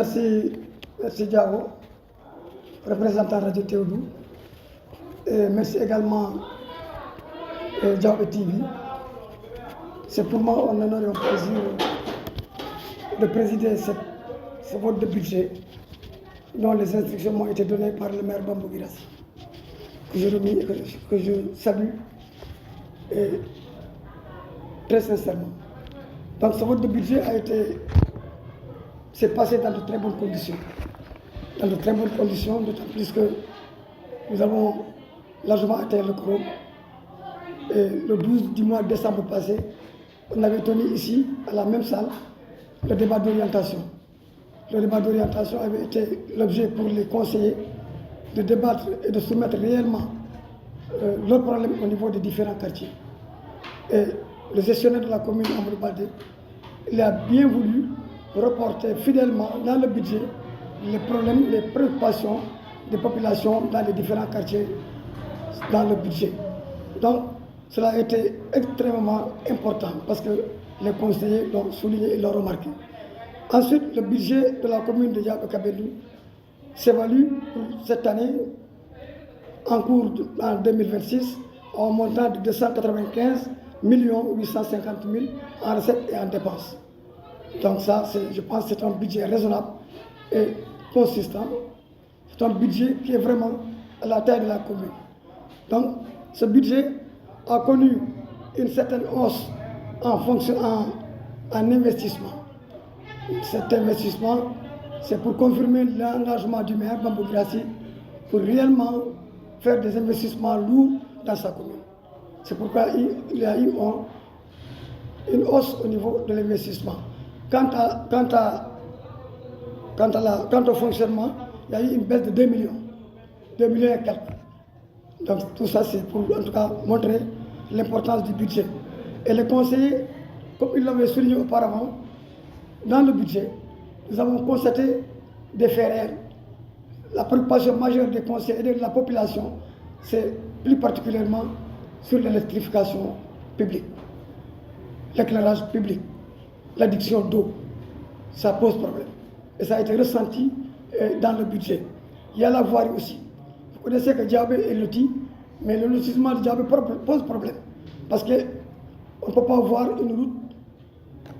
Merci Diao, représentant Radio Théodou. Et merci également Diao TV. C'est pour moi un honneur et un plaisir de présider ce vote de budget dont les instructions m'ont été données par le maire Bambou Guirassy, que je remercie et que je salue très sincèrement. Donc ce vote de budget s'est passé dans de très bonnes conditions. Dans de très bonnes conditions, d'autant plus que nous avons largement atteint le quorum. Et le 12 du mois de décembre passé, on avait tenu ici, à la même salle, le débat d'orientation. Le débat d'orientation avait été l'objet pour les conseillers de débattre et de soumettre réellement leurs problèmes au niveau des différents quartiers. Et le gestionnaire de la commune, Amadou Baldé, il a bien voulu reporter fidèlement dans le budget les problèmes, les préoccupations des populations dans les différents quartiers dans le budget. Donc, cela a été extrêmement important parce que les conseillers l'ont souligné et l'ont remarqué. Ensuite, le budget de la commune de Diaba-Kabédou s'évalue pour cette année, en cours en 2026, à un montant de 295 850 000 en recettes et en dépenses. Donc ça, je pense que c'est un budget raisonnable et consistant. C'est un budget qui est vraiment à la taille de la commune. Donc, ce budget a connu une certaine hausse en investissement. Cet investissement, c'est pour confirmer l'engagement du maire Bambou Guirassy pour réellement faire des investissements lourds dans sa commune. C'est pourquoi il y a eu une hausse au niveau de l'investissement. Quant au fonctionnement, il y a eu une baisse de 2 millions. 2 millions et quelques. Donc tout ça, c'est pour en tout cas montrer l'importance du budget. Et les conseillers, comme ils l'avaient souligné auparavant, dans le budget, nous avons constaté des faits réels. La préoccupation majeure des conseillers et de la population, c'est plus particulièrement sur l'électrification publique, l'éclairage public, l'addiction d'eau. Ça pose problème. Et ça a été ressenti dans le budget. Il y a la voirie aussi. Vous connaissez que Diabé est loti, mais le lotissement de Diabé pose problème. Parce qu'on ne peut pas voir une route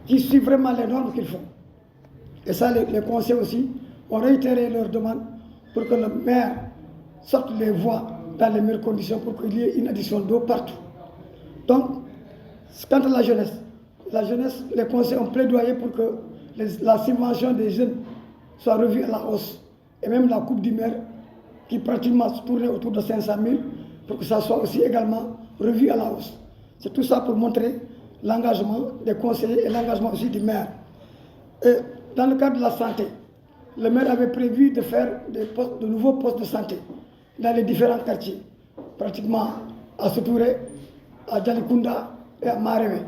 qui suit vraiment les normes qu'il faut. Et ça, les conseillers aussi ont réitéré leur demande pour que le maire sorte les voies dans les meilleures conditions pour qu'il y ait une addition d'eau partout. Donc, quant à la jeunesse, les conseillers ont plaidoyé pour que la subvention des jeunes soit revue à la hausse. Et même la coupe du maire, qui pratiquement se tournait autour de 500 000, pour que ça soit aussi également revu à la hausse. C'est tout ça pour montrer l'engagement des conseillers et l'engagement aussi du maire. Et dans le cadre de la santé, le maire avait prévu de faire de nouveaux postes de santé dans les différents quartiers, pratiquement à Sotouré, à Djalikunda et à Marévé.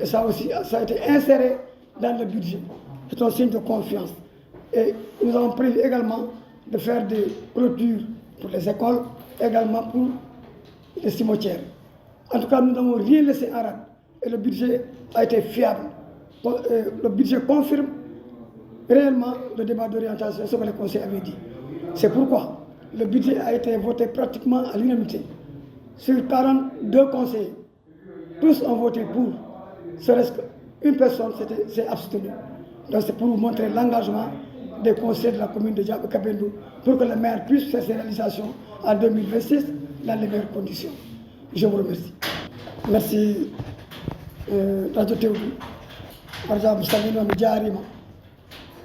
Et ça aussi, ça a été inséré dans le budget. C'est un signe de confiance. Et nous avons prévu également de faire des clôtures pour les écoles, également pour les cimetières. En tout cas, nous n'avons rien laissé en rade. Et le budget a été fiable. Le budget confirme réellement le débat d'orientation, ce que les conseils avaient dit. C'est pourquoi le budget a été voté pratiquement à l'unanimité. Sur 42 conseillers, tous ont voté pour. Serait-ce qu'une personne s'est abstenue. Donc c'est pour vous montrer l'engagement des conseillers de la commune de Diaba-Kabédou pour que le maire puisse faire ses réalisations en 2026 dans les meilleures conditions. Je vous remercie. Merci Radio Théodou. Par exemple, Salino Midjarima.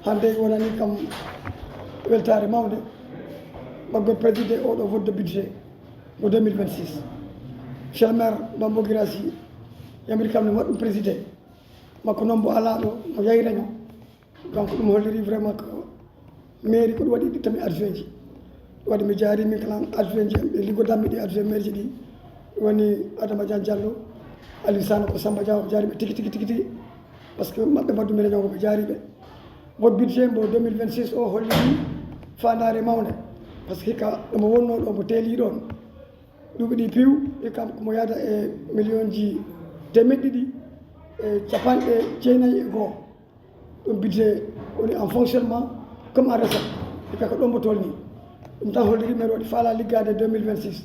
Hande wonani kam weltare mawde baggo présidé au vote de budget pour 2026. Monsieur le maire Bambou Guirassy yamiri kam ne waɗum présidé makko noon mbo ala ɗo mo yayraño donc ɗum holliri vraiment ko mairie ko ɗum waɗi ittami adjoint ji ɗum waɗi mi jarimi kala adjoint ji ɓe liggodammi ɗi adjoint maire ji ɗi woni Adama Dian Diallo Aliou Sane ko Samba Diaw jaariɓe tigi par ce que maɓɓe mbaddumi réunion koɓe jaariɓe vote budget mbo 2026 o holliri fandare mawde par ce que hikka ɗomo wonno ɗo mo teeli ɗon duuɓi ɗi piw hikka komo yada e million ji temeɗɗe ɗiɗi e capanɗe jeenayyi e goho ɗum budget woni en fonctionnement comme en recette e kaka ɗon mbo tolni ɗum tan holliri maire o ɗi faala liggade 2026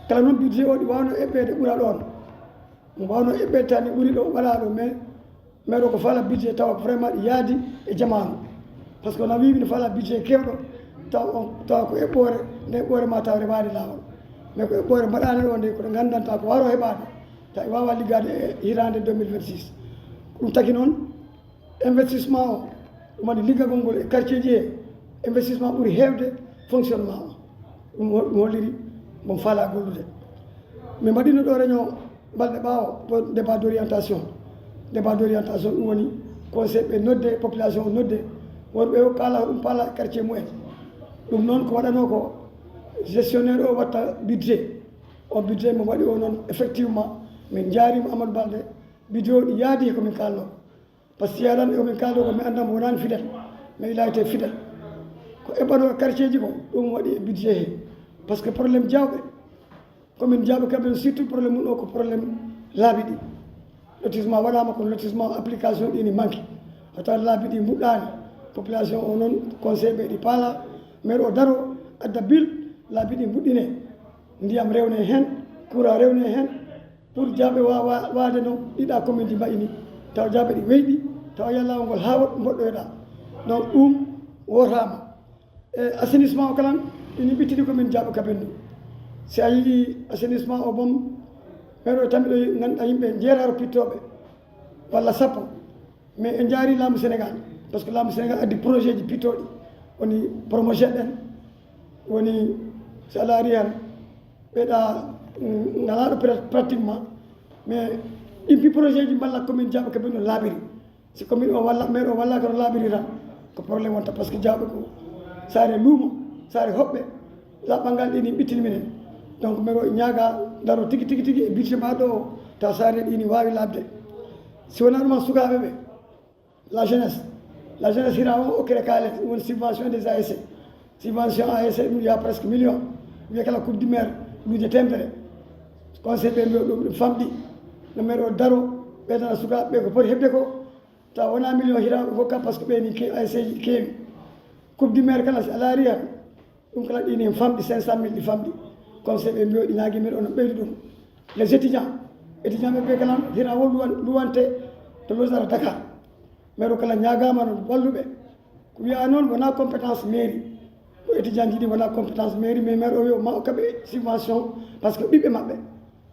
kala noon budget o ɗi wawno eɓɓede ɓuura ɗon mo wawno eɓɓede tani ɓuuri ɗo waɗa ɗo mais maire o ko faala budget tawa vraiment ɗi yaadi e jamanu par ce que no wiimi no faala budget kewɗo tawa ko eɓɓore nde eɓɓore ma taw rewani lawol mais ko eɓɓore mbaɗani ɗo nde koɗo gandanta ko waro heɓade tawi wawa liggade e hirande 2026 ɗum tagi noon investissement o ɗum waɗi liggagol ngol e quartier ji he investissement ɓuuri hewde fonctionnement o ɗum holliri mon faala gollude min mbaɗino ɗo réunion balɗe ɓaawo pour débat d' orientation ɗum woni conseil ɓe nodde population o nodde wonɓe o kala ɗum paala e quartier mumen ɗum noon ko waɗano ko gestionnaire o watta budget o budget mo waɗi o noon effectivement min jaarima Amadou Balde budget o ɗi yaadi komin kalno par ce que yaɗan komin kalno ko mi andamo wonani fidèle mais il a été fidèle ko eɓɓano e quartier ji ko ɗum waɗi e budget he par ce que probléme jawɓe komin jawɓe kamɓe surtout probléme mum o ko probléme laabi ɗi lotissement waɗama kono lotissement application ɗini manque a tawat laabi ɗi mbuɗɗani population o noon conseil ɓe ɗi paala maire o daro adda bil laabi ɗi mbuɗɗine ndiyam rewne hen courant rewne hen pour jaaɓe wawa wade no ɗiɗa commune ji mbayini taw jaaɓe ɗi weyɗi taw yallawol ngol ha woɗ mboɗɗoyɗa donc ɗum wotama e assainissement o kalan ini ɓittini komin jaaɓe kabendu si a yii assainissement o boom maire o tammi ɗo ganduɗa yimɓe jeetaro pittoɓe walla sappo mais en jaari laamu sénégal par ce que laamu sénégal addi projet ji pittoɗi woni promotion ɗen woni so allah ari han ɓeeɗa ngalaɗo peut être pratiquement mais ɗimpi projet ji mballa commune jaaɓe kaɓe no laaɓiri si commune o walla maire o wallaka no laaɓiri tan ko probléme wonta par ce que jaaɓe ko saare luumo saare hoɓɓe laɓɓal ɗini ɓittini minen donc maire o ñaaga daro tigi e budget ma ɗo taw saare ɗini wawi labde si wona ɗuman sukaɓe ɓe la jeunesse hira o okkere kaales ɗum woni subvention des ASC subvention ASC ɗum ya presque million wiya kala coupe du maire luuje temedere conseil ɓe mbiyo ɗum famɗi no maire o daro ɓeydana sukaɓe ɓe ko poti heɓde ko taw wona million hiraɓe gokka par ce que ɓeni ASC ji keewi coupe du maire kala si ala ari han ɗum kala ɗini famɗi 500 000 ɗi famɗi conseil ɓe mbiyo ɗi ñaagui maire o no ɓeydi ɗum les étudiants ɓe ɓe kala hira wo luwante to losara Dakar maire o kala ñagama no walluɓe ko wiya noon wona compétence mairie ko étudiant ji ɗi wona compétence mairie mais maire o wi ma okaɓe subvention par ce que ɓiɓɓe maɓɓe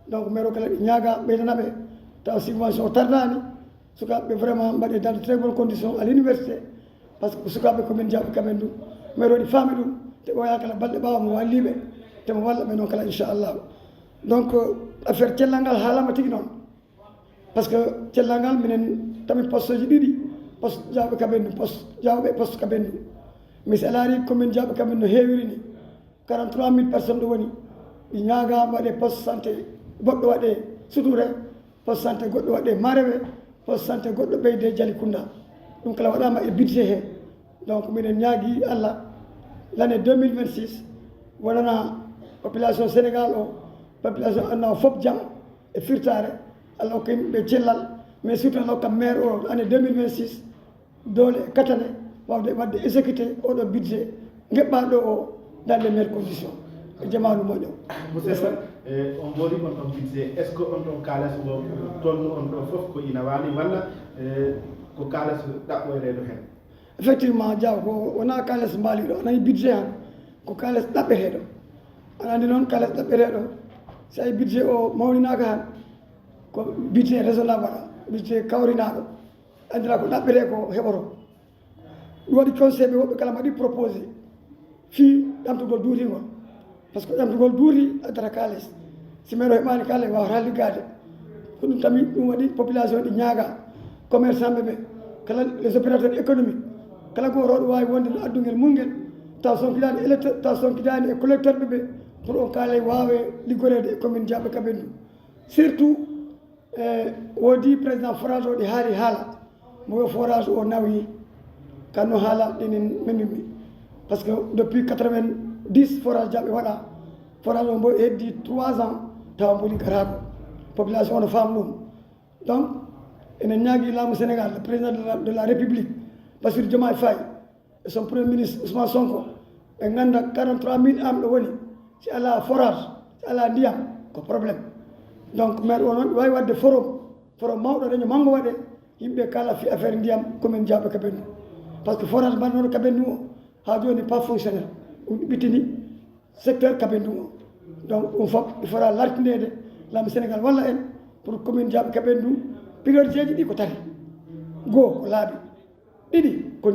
donc maire o kala ɗi ñaaga ɓeydanaɓe taw subvention tardani sukaɓeɓe vraiment mbaɗe dans de très bonnes conditions à l'université par ce que sukaɓe komin jaaɓe kamen ɗum maire o ɗi faami ɗum te ɓoya kala balɗe ɓawa mo walliɓe temo walla ɓe noon kala inchallahu donc affaire cellal ngal haalama tigui noon par ce que cellal ngal minen tami poste ji ɗiɗi poste jaaɓe kaɓen ɗum poste jawɓe poste kaɓen ɗum mais si ala ari commune jaaɓe kaɓen no heewiri ni 43 000 personnes ɗo woni ɗi ñaaga waɗe poste santé goɗɗo waɗe Soutouré poste santé goɗɗo waɗe Marewe poste santé goɗɗo ɓeyde Jalikunda ɗum kala waɗama e budget he donc minen ñaagui Allah l' année 2026 wonana population Sénégal o population anna o fof jaam e firtare Allah hokka yimɓeɓe cellal mais surtout Allah hokka maire o année 2026 doole e katane wawde wadde exécuté oɗo budget geɓɓaɗo o dans les meilleures conditions e jamanu moƴƴo monsieur on mboɗi on ɗon budget est ce que on ɗon kalas o tolnu on ɗo foof ko ina waali walla ko kalas ɗaɓɓoyreɗo hen effectivement diaw ko wona kalas mbaaliɗo anayi budget han ko kalas ɗaɓɓeteɗo aɗa andi noon kalas ɗaɓɓeteɗo si ayi budget o mawninaka han ko budget raisonnable waɗa budget kawrinaɗo andira ko ɗaɓɓete ko heɓoto ɗum waɗi conseil ɓe woɓɓe kala mbaɗi proposé fi ɗamtugol duutingol par ce que ɗamtugol duuti addata kalis si maire o heɓani kalis wawata liggade ko ɗum tami ɗum waɗi population ɗi ñaaga commerçant ɓe ɓe kala les opérateurs économique kala goroɗo wawi wonde no addugel mumguel taw sonkidani électeur taw sonkidani e collecteur ɓe ɓe pour on kaala wawe liggorede e commune Diaɓe Kaɓen ɗum surtout woodi président forage o ɗi haali haala mo wi forage o nawi kanno haala ɗinin memimi par ce que depuis 90 forage Diaɓe waɗa forage o mbo heddi 3 ans tawa mbo liggatako population ono faam ɗum donc enen ñaagui laamu Sénégal le président de la république Bassirou Diomaye Faye et son premier ministre Ousmane Sonko ɓe ganda 43 000 am ɗo woni si ala forage si ala ndiyam ko probléme donc maire o noon ɓe wawi wadde forum mawɗo réunion manggo waɗe yimɓe kala fi affaire ndiyam commune Diaɓe Kabendou par ce que forage mbannoɗo Kabendou o ha joni pas fonctionnel ɗum ɓittini secteur Kabendou o donc ɗum fof il faudra lartinede laamu Sénégal walla en pour commune Diaɓe Kabendou priorité ji ɗi ko tati goho ko laaɓi ɗiɗi ko